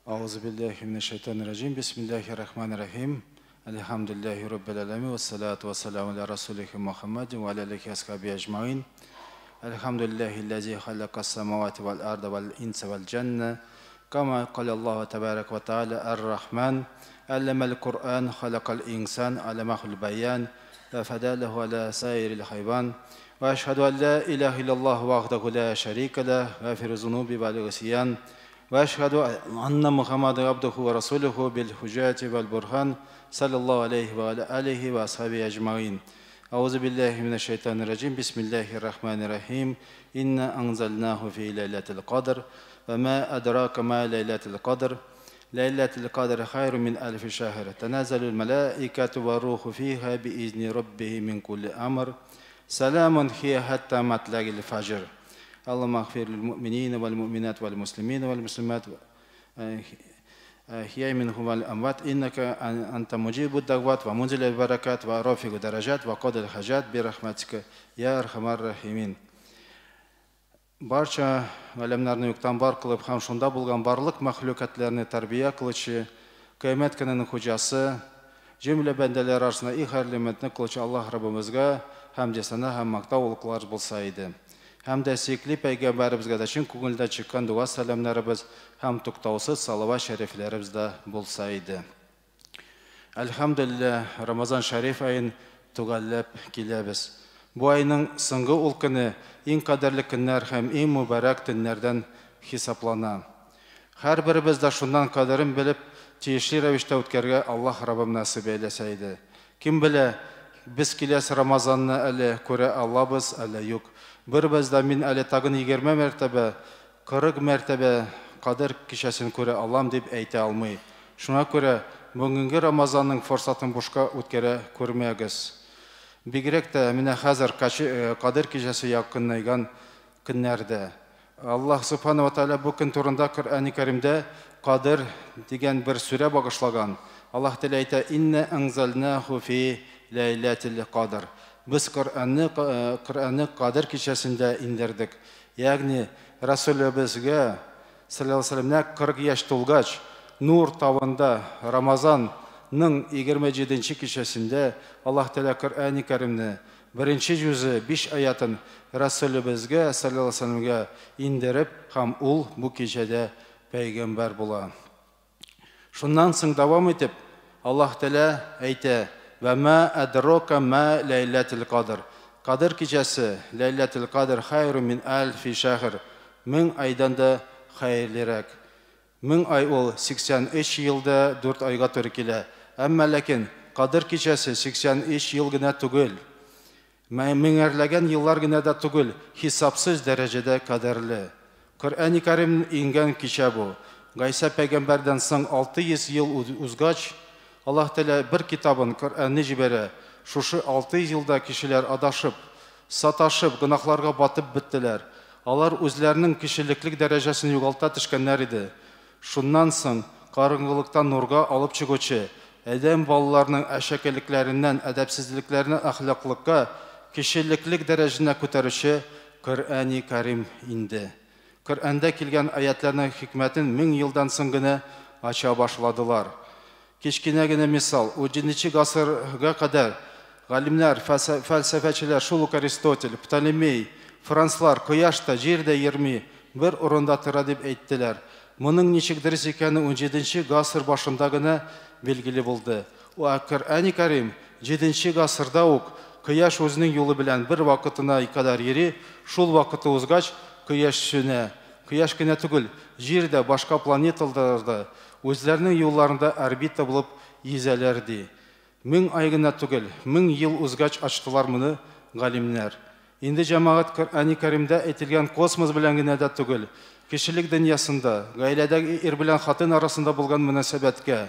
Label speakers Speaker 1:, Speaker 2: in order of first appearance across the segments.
Speaker 1: Auzubillahimineşşeytanirracim. Bismillahirrahmanirrahim. Elhamdülillahi Rabbil alemin. Ve salatu ve selamu ala Resulühü Muhammedin ve aleyhi ashabi ecmain. Elhamdülillahillezi halakas semavati vel arda vel insa vel cenne. Kama kalallahu tebarek ve teala er-Rahman. Allemel Kur'an halakal insan alemahul beyan. Ve fedalehu ala sairil hayvan. Ve eşhedü en la ilahe illallah vahdehu la şerike leh ve fir zunubi vel gısyan. Ve eşhedü enne Muhammeden abduhu ve rasuluhu bil hücceti vel burhan sallallahu aleyhi ve aleyhi ve ashabi ecmain. Euzubillahimineşşeytanirracim. Bismillahirrahmanirrahim. İnne enzelnahu fi leyletil kadr ve ma edrake ma leyletil kadr. Leyletil kadr hayrun min elfi şehr. Tenazelul melaiketu ve ruhu fiha bi izni rabbihi min kulli amr. Selamun hiye hatta matla'il fajr. اللهم اغفر للمؤمنين والمؤمنات والمسلمين والمسلمات أحياء منهم والأموات إنك أنت مجيب الدعوات ومنزل البركات ورافع الدرجات وقاضي الحاجات برحمتك يا أرحم الراحمين. Barcha alemlarni yoktan var kılıp ham şunda bulgan barlık mahlukatlarını terbiye kılıçı, kıyamet gününün hocası, cümle bendeler arasında ihærlimetini kılıçı Allah Rabbimizga hem desana hem makta oluklar bulsaydı. Hem de sikli peygamberimizge de çin көңілден çıkan dua selamlarımız hem tuktavsız salavat şeriflerimiz de bulsaydı. Elhamdülillah Ramazan şerif ayın tugallab kilebіз. Bu ayının sıngı ulkını en kaderli günler hem en mübarek günlerden hesaplana. Her birimiz de şundan kaderin bilip tiyişli revişte ötkerge Allah Rabbim nasip eyleseydi. Kim bile biz kilesi Ramazan'ını ele köre Allah'ız ele yok. Bir-bizde min әлі тағын 20 мәртәбе, 40 мәртәбе қадір кешесін көре алам деп әйте алмай. Шуңа көре бүгінгі Рамазанның форсатын бушқа өткере көрмегіз. Бигрәк тә менә хәзер қадір кешесі якынайган көннәрдә. Аллаһ Субханаһу ва Тааля бу көн турында Коръәни Кәримдә Қадір дигән бер сүрә багышлаган. Аллаһ Тәала әйтә: "Инна анзалнаху фи ләйләтил қадр." Biz Kur'an'ı Kadir kişisinde indirdik. Yani Resulübizge sallallahu aleyhi ve sellem'ne 40 yaş tulgaç nur tavında Ramazan'ın 27. kişisinde Allah Teala Kur'an-ı Kerim'ni birinci yüzü 5 ayatın Resulübizge sallallahu aleyhi ve sellem'e indirip ham ul bu kişide peygamber bulan. Şundan sonra devam edip Allah Teala ayette: ve ma edroka ma leyletil kadr. Kadir gecesi leyletil kadr hayrun min elfi şehr. 1000 aydan da hayırlıraq. 1000 ay ol 83 yılda 4 ayga to'g'ri keladi. Amma lekin Kadir gecesi 83 yıl gına tugul. Ming'erlagan yıllar gına da tugul. Hesapsız derecede kaderli. Kur'an-ı Kerim ingen kecha bu. Gaysa peygamberden so'ng 600 yıl uzgaç Allah Teala bir kitabın Kur'an'ı jibere. Şuşu 600 yılda kişiler adaşıp, sataşıp, günahlarga batıp bittiler. Alar özlerinin kişiliklik derecesini yugalta tişkenler idi. Şundan soň karıngılıktan nurga alıp çıgıcı, edem balalarının eşekeliklerinden, edepsizliklerinden ahlaklıkka, kişiliklik derecesine kötərişi Kur'an-ı Kerim indi. Kur'an'da kelgen ayetlerinin hikmetin 1000 yıldan soň aça başladılar. Keşkinegine misal, 17. gasırga kadar galimler, felsefeçiler, Şuluk Aristotel, Ptolemey, Fransızlar Koyaşta, Jirde 20 bir oranda tıra deb eyttiler. Bunun niçik dürüst ekeni 17. gasır başındagına belgili buldu. O Kur'an-ı Kerim 7. gasırda ok Koyaş özünün yolu bilen bir vakıtına kadar yeri, şul vakıtı uzgaç Koyaş süne, Koyaş kine tugul, Jirde başka planetalarda özlerinin yollarında orbita bulup yizelerdi. 1000 ay gına tugul, 1000 yıl uzgaç açtılar bunu galimler. Indi cemaat Kur'an-ı Kerim'de etilgen kosmos bilen gına da tugul. Kişilik dünyasında, gailədəki er bilen xatın arasında bulgan münasebetke,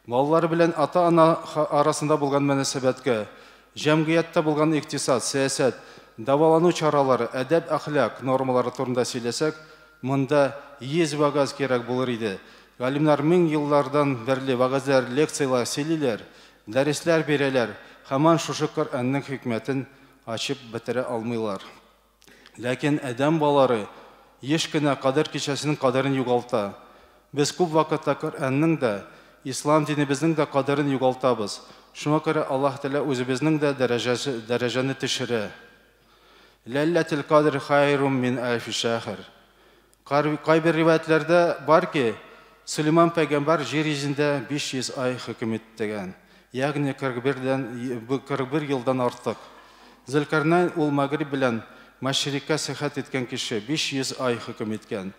Speaker 1: malları bilen ata-ana arasında bulgan münasebetke, cemiyette bulgan iktisat, siyaset, davalanu çaraları, edep, ahlak normaları turunda söylesek, mında 100 vagaz gerek bulur idi. Galimler 1000 yıllardan beri vagazlar, leksiyalar söylerler, dersler verirler. Hemen şuşu Kur'an'ın hikmetin açıp bitire almıyorlar. Lakin edem baları yeşkine kader kişisinin kaderini yugalta. Без күп вакытта Коръәннең дә, ислам динебезнең дә кадерен югалтабыз. Шуңа күрә Аллаһ Тәгалә үзебезнең дә дәрәҗәне төшерә. Ләйләтул кадр хайрун мин алфи шәһр. Кайбер риваятләрдә бар ки, Сөлейман пәйгамбәр җир йөзендә 500 ай хөкем иттегән. Ягъни 41 елдан артык. Зөлкарнайн ул Магриб белән Мәшриккә сәхәт иткән кеше 500 ай хөкем иткән.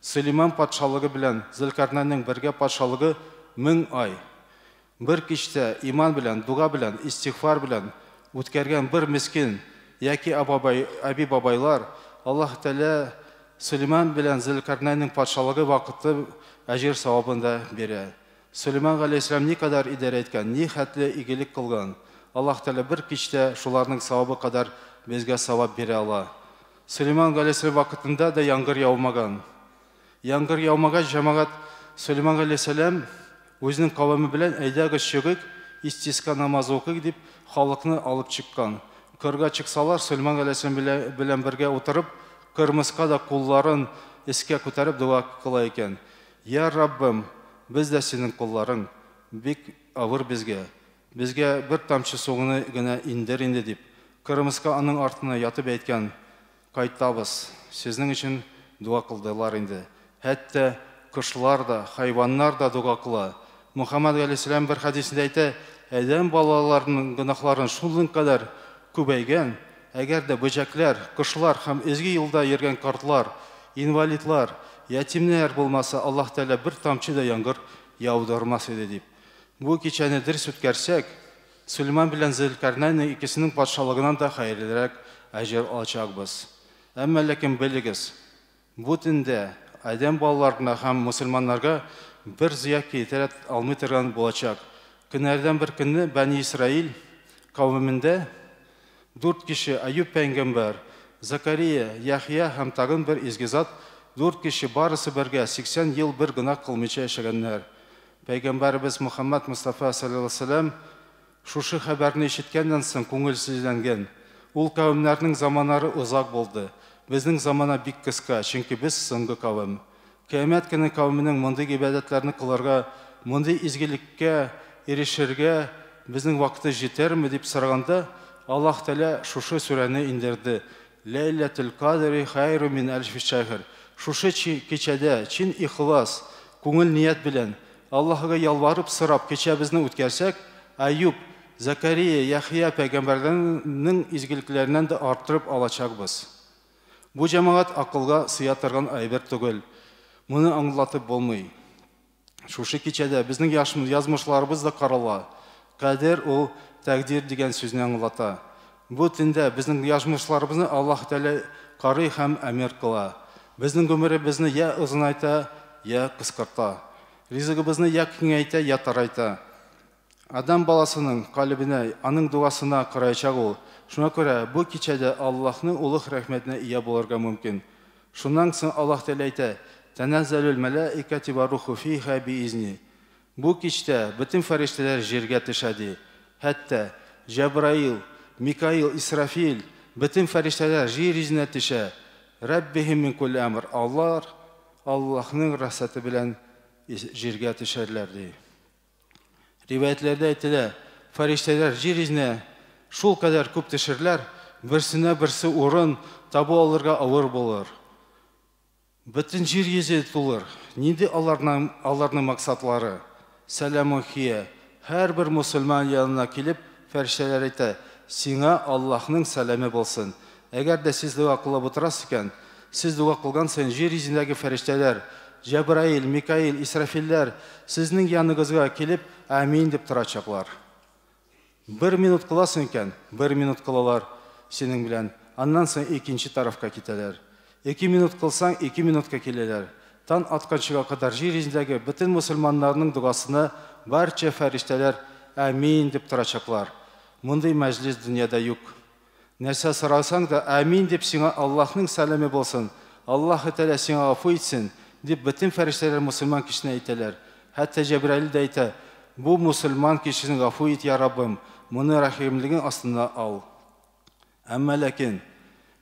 Speaker 1: Сөлейман патшалыгы белән Зөлкарнайнның бергә патшалыгы 1000 ай. Бер кичтә иман белән, дуга белән, истигъфар белән үткәргән бер мискин яки аби бабайлар Аллаһ Тәгалә Сөлейман белән Зөлкарнайнның патшалыгы вакыты әҗир савабында бирә. Сөлейман галәйһиссәлам никадәр идарә иткән, ни хәтле игелек кылган. Аллаһ Тәгалә бер кичтә шуларның савабы кадәр безгә савап бирә ала. Сөлейман галәйһиссәлам вакытында да яңгыр яумаган. Яңгыр яумагач, җәмәгать Сөлейман галәйһиссәлам үзенең кавеме белән әйдәгез чыгык, истиска намазы укыйк дип халыкны алып чыккан. Кырга чыксалар, Сөлейман галәйһиссәлам белән бергә утырып, кырмыска да кулларын искә күтәреп дуа кыла икән. Я Раббым, без дә синең кулларың, бик авыр безгә. Безгә бер тамчы сугыны гына индер инде дип, кырмыска аның артына ятып әйткән, кайтабыз. Сезнең өчен дуа кылдылар инде. Хәтта кошлар да, хайваннар да дуа кыла. Мөхәммәд галәйһиссәлам бер хадисендә әйтә, адәм балаларының гынахларын шулын кадәр күбәйгән, әгәр дә бөҗәкләр, кошлар һәм изге юлда йөргән картлар, инвалидлар, ятимнәр булмаса, Аллаһ Тәгалә бер тамчы да яңгыр яудырмас иде дип. Бу кичәне дөрес үткәрсәк, Сөлейман белән Зөлкарнайнның икесенең патшалыгынан да хәерлерәк әҗер алачакбыз. Әмма ләкин белегез, бу төндә адәм балаларына һәм мусламаннарга бер зыя китерә алмый торган булачак. Көннәрдән бер көнне Бәни Исраил кавемендә 4 кеше Аюб пәйгамбәр, Закария, Яхья һәм тагын бер изге зат 4 кеше барысы бергә 80 ел бер гына кылмыйча яшәгәннәр. Пәйгамбәрбез Мөхәммәд Мустафа саллаллаһу алейһи ва саллям шушы хәбәрне ишеткәннән соң күңелсезләнгән. Ул кавемнәрнең заманнары узак булды. Безнең замана бик кыска, чөнки без соңгы кавем. Кыямәт көне кавеменең мондый гыйбадәтләрне кылырга, мондый изгелеккә ирешергә безнең вакыты җитәрме дип сораганда, Аллаһ Тәгалә шушы сүрәне индерде. Ләйләтул кадри хайрун мин алфи шәһр. Шушы кичәдә чин ихлас, күңел ният белән Аллаһка ялварып сорап кичәбезне үткәрсәк, Аюб, Закария, Яхья пәйгамбәрләрнең изгелекләреннән дә арттырып алачакбыз. Бу җәмәгать акылга сыя торган әйбер түгел. Моны аңлатып булмый. Шушы кичәдә безнең язмышларыбыз да карала. Кадер ул тәкъдир дигән сүзне аңлата. Бу төндә безнең язмышларыбызны Аллаһ Тәгалә карый һәм әмир кыла. Безнең гомеребезне я узынайта, я кыскарта. Ризыгыбызны я киңәйтә, я тарайта. Адам баласының калбинә, аның дуасына караячак ул. Шуңа күрә бу кичәдә Аллаһның улуг рәхмәтенә ия булырга мөмкин. Шуннан соң Аллаһ Тәгалә әйтә: "Таназзалул малаикату ва руху фиха биизни." Бу кичтә бөтен фәрештәләр җиргә төшәди. Хәтта Җәбраил, Микаил, Исрафил, бөтен фәрештәләр җир йөзенә төшә. Раббихим мин кулли амр. Аллаһның рәхмәте белән җиргә төшәрләр ди. Риваятләрдә әйтелә, фәрештәләр җир йөзенә шул кадәр күп төшерләр, берсенә берсе урын табу алырга авыр булыр. Бөтен җир йөзе тулыр. Нинди аларның максатлары? Сәламухия. Һәрбер мусульман янына килеп, фәрештәләр әйтә: "Сиңа Аллаһның сәламе булсын. Әгәр дә сез дуа кылып утырасыз икән, сез дуа кылган саен җир йөзендәге фәрештәләр, Җәбраил, Микаил, Исрафилләр сезнең яныгызга килеп, амин дип торачаклар. 1 минут кыласың икән, 1 минут кылалар синең белән. Аннан соң икенче тарафка китәләр. 2 минут кылсаң, 2 минутка киләләр. Тан атканчыга кадәр җир йөзендәге бөтен мусульманнарның дуасына барча фәрештәләр амин дип торачаклар. Мондый мәҗлис дөньяда юк. Нәрсә сорасаң да амин дип сиңа Аллаһның сәламе булсын. Аллаһ Тәгалә сиңа гафу итсен дип бөтен фәрештәләр мусульман кешенә әйтәләр. Хәтта Җәбраил дә әйтә: "Бу мусульман кешенең гафу ит, я Раббым, моны рәхимлегең астына ал." Әмма ләкин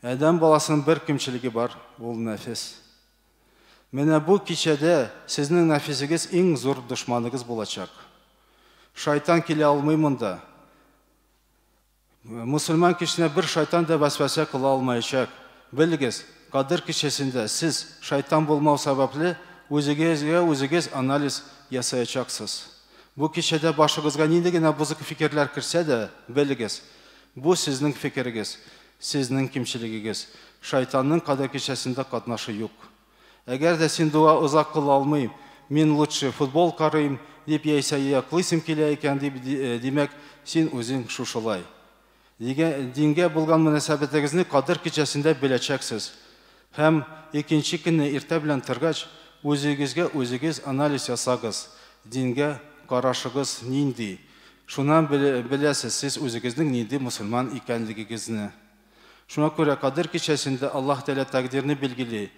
Speaker 1: Адәм баласының бер кимчелеге бар, ул нәфес. Менә бу кичәдә сезнең нәфисегез иң зур дошманыгыз булачак. Шайтан килә алмый монда. Мусульман кешенә бер шайтан да вәсвәсә кыла алмаячак. Белегез, Кадыр кичәсендә сез шайтан булмау сәбәпле үзегез анализ ясаячаксыз. Бу кичәдә башыгызга нинди генә бузык фикерләр кирсә дә, белегез, бу сезнең фикерегез, сезнең кимчелегегез. Шайтанның Кадыр кичәсендә катнашы юк. Әгәр дә син дуа озак кыла алмыйм, мин лучше футбол карыйм дип яисә яклыйсым килә икән дип димәк, син үзең шушылай. Дингә булган мөнәсәбәтегезне Кадыр кичәсендә беләчәксез. Һәм икенче көнне иртә белән торгач, үзегез анализ ясагыз. Дингә карашыгыз нинди? Шуннан беләсез сез үзегезнең нинди мусульман икәнлегегезне. Шуңа күрә Кадыр кичәсендә Аллаһ Тәгалә тәкъдирне билгели.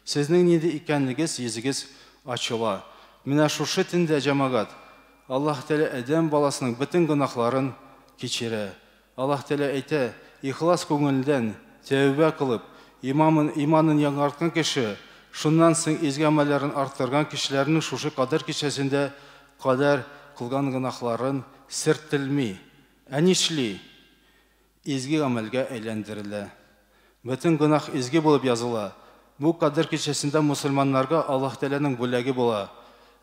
Speaker 1: Сезнең нинди икәнлегегез йөзегез ачыла. Менә шушы төндә җәмәгать Аллаһ Тәгалә адәм баласының бөтен гөнаһларын кичерә. Аллаһ Тәгалә әйтә, ихлас күңелдән тәүбә кылып, иманын яңарткан кеше, шуннан соң изге амалларын арттырган кешеләрнең шушы Кадыр кичәсендә кадәр кылган гөнаһларын сиртелми, нишли, изге амалга әйләндерелә. Бөтен гөнаһ изге булып языла. Бу Кадыр кичәсендә мусульманнарга Аллаһ Тәгаләнең бүләге була.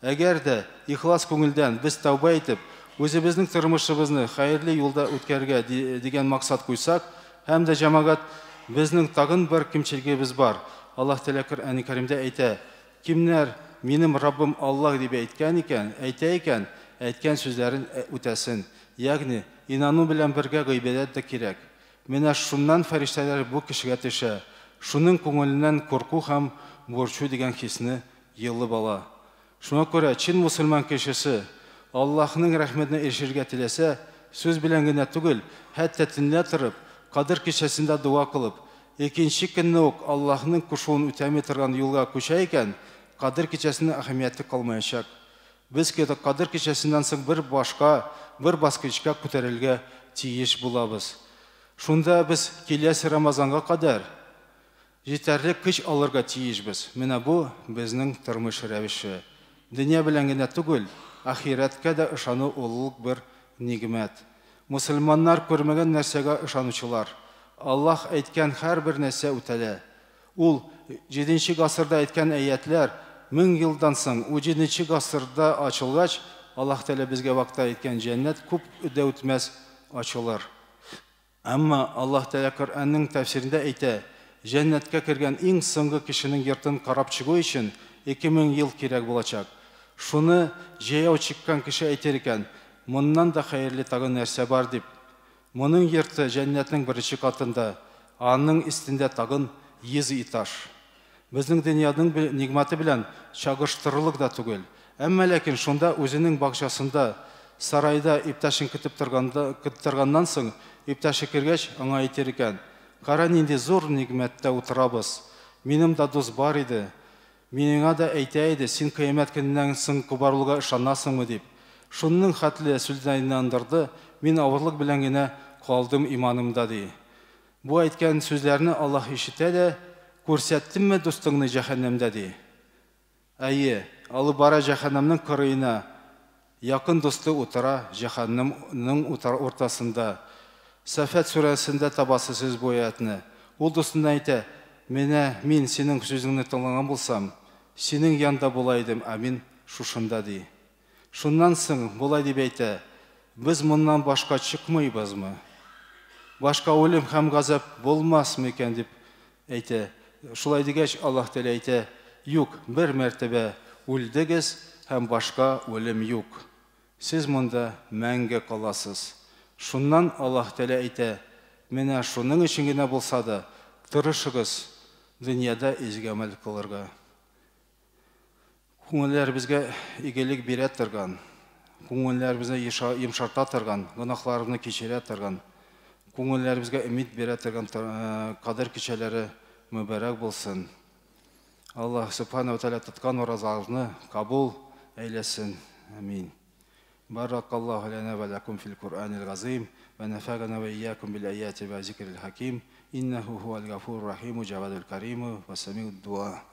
Speaker 1: Әгәр дә ихлас күңелдән без тәүбә итеп, үзебезнең тормышыбызны хәерле юлда үткәрергә дигән максат куйсак, һәм дә җәмәгать безнең тагын бер кимчелегебез бар. Аллаһ Тәгалә Коръән-и Кәримдә әйтә, кемнәр минем Раббым Аллаһ дип әйткән икән, әйткән сүзләрен үтәсен. Ягъни, инану белән бергә гыйбадәт тә кирәк. Менә шуннан фәрештәләр бу кешегә төшә. Шуның күңеленнән курку һәм борчу дигән хисне йылып ала. Шуңа күрә чин мусульман кешесе Аллаһның рәхмәтенә ирешергә теләсә, сүз белән генә түгел, хәтта төнлә торып, Кадыр кичәсендә дуа кылып, икенче көнне үк Аллаһның кушуын үтәми торган юлга күчә икән, Кадыр кичәсенең әһәмияте калмаячак. Без Кадыр кичәсеннән соң бер баскычка күтәрелгә тиеш булабыз. Шунда без киләсе Рамазанга кадәр җитәрлек көч алырга тиешбез. Менә бу безнең тормыш рәвеше. Дөнья белән генә түгел, ахиратка да ышану улуг бер нигъмәт. Мусульманнар күрмәгән нәрсәгә ышанучылар. Аллаһ әйткән һәрбер нәрсә үтәлә. Ул 7-нче гасырда әйткән аятлар 1000 елдан соң 17-нче гасырда ачылгач, Аллаһ Тәгалә безгә вакытта әйткән җәннәт күп үтә үтмәс ачылыр. Әмма Аллаһ Тәгалә Коръәннең тәфсирендә әйтә, җәннәткә кергән иң соңгы кешенең йортын карап чыгу өчен 2000 ел кирәк булачак. Шуны җәяү чыккан кеше әйтер икән, моннан да хәерле тагын нәрсә бар дип. Моның йорты җәннәтнең беренче катында, аның өстендә тагын 100 этаж. Безнең дөньяның нигъмәте белән чагыштырырлык да түгел. Әмма ләкин шунда үзенең бакчасында, сарайда иптәшен көтеп торганнан соң, иптәше кергәч, аңа әйтер икән, кара нинди зур нигъмәттә утырабыз. Минем да дус бар иде. Миңа да әйтә иде, син кыямәт көненнән соң кубарлыга ышанасыңмы дип. Шунның хәтле сүзләрен инандырды, мин авырлык белән генә калдым иманымда ди. Бу әйткән сүзләрне Аллаһ ишетә дә, күрсәттемме дустыңны җәһәннәмдә ди. Әйе, алып бара җәһәннәмнең кырыена, якын дусты утыра җәһәннәмнең ортасында. Сафат сүрәсендә табасы сүз бу аятны. Ул дустына әйтә, менә мин синең сүзеңне тыңлаган булсам, синең янда булайдым, мин шушында ди. Шуннан соң булай дип әйтә, без моннан башка чыкмыйбызмы? Башка үлем һәм газап булмасмы икән дип әйтә. Шулай дигәч, Аллаһ Тәгалә әйтә, юк, бер мәртәбә үлдегез һәм башка үлем юк. Сез монда мәңге каласыз. Шуннан Аллаһ Тәгалә әйтә, менә шуның өчен генә булса да, тырышыгыз дөньяда изге амал кылырга. Күңелләр безгә игелек бирә торган, күңелләр безне йомшарта торган, гөнаһларны кичерә торган, күңелләр безгә өмид бирә торган Кадыр кичәләре мөбарәк булсын. Аллаһ Субханаһу ва Тәгалә тоткан уразаларны кабул әйләсен. Амин. Баракаллаху лана ва лакум фил Кур'анил газим ва нафагана ва iyyakum bil ayati ва зикрил хаким. Иннаху хувал гафурur rahim, джавадул карим ва самиуд дуа.